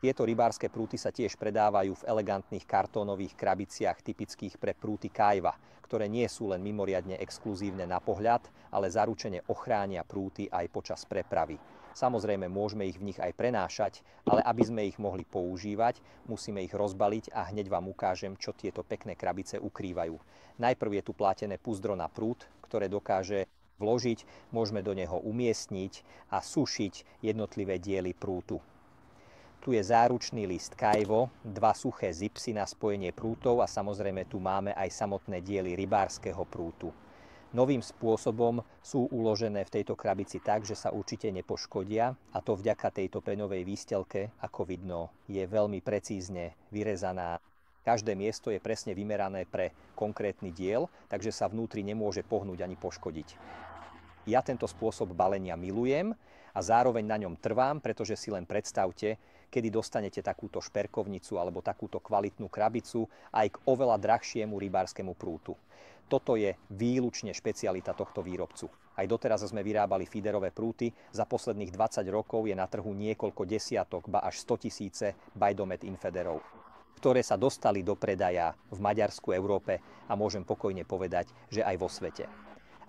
Tieto rybárske prúty sa tiež predávajú v elegantných kartónových krabiciach typických pre prúty kajva, ktoré nie sú len mimoriadne exkluzívne na pohľad, ale zaručene ochránia prúty aj počas prepravy. Samozrejme, môžeme ich v nich aj prenášať, ale aby sme ich mohli používať, musíme ich rozbaliť a hneď vám ukážem, čo tieto pekné krabice ukrývajú. Najprv je tu plátené púzdro na prút, ktoré dokáže vložiť, môžeme do neho umiestniť a sušiť jednotlivé diely prútu. Tu je záručný list kajvo, 2 suché zipsy na spojenie prútov a samozrejme tu máme aj samotné diely rybárskeho prútu. Novým spôsobom sú uložené v tejto krabici tak, že sa určite nepoškodia, a to vďaka tejto peňovej výstelke, ako vidno, je veľmi precízne vyrezaná. Každé miesto je presne vymerané pre konkrétny diel, takže sa vnútri nemôže pohnúť ani poškodiť. Ja tento spôsob balenia milujem a zároveň na ňom trvám, pretože si len predstavte, kedy dostanete takúto šperkovnicu alebo takúto kvalitnú krabicu aj k oveľa drahšiemu rybárskemu prútu. Toto je výlučne špecialita tohto výrobcu. Aj doteraz sme vyrábali feederové prúty, za posledných 20 rokov je na trhu niekoľko desiatok, ba až 100 000 Bajdomet Infederov, ktoré sa dostali do predaja v Maďarsku, Európe a môžem pokojne povedať, že aj vo svete.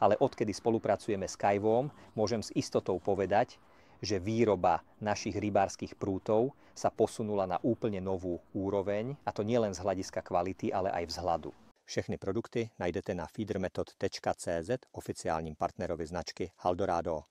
Ale odkedy spolupracujeme s Kajvom, môžem s istotou povedať, že výroba našich rybárskych prútov sa posunula na úplne novú úroveň, a to nielen z hľadiska kvality, ale aj vzhľadu. Všechny produkty najdete na feedermethod.cz, oficiálním partnerovi značky Haldorado.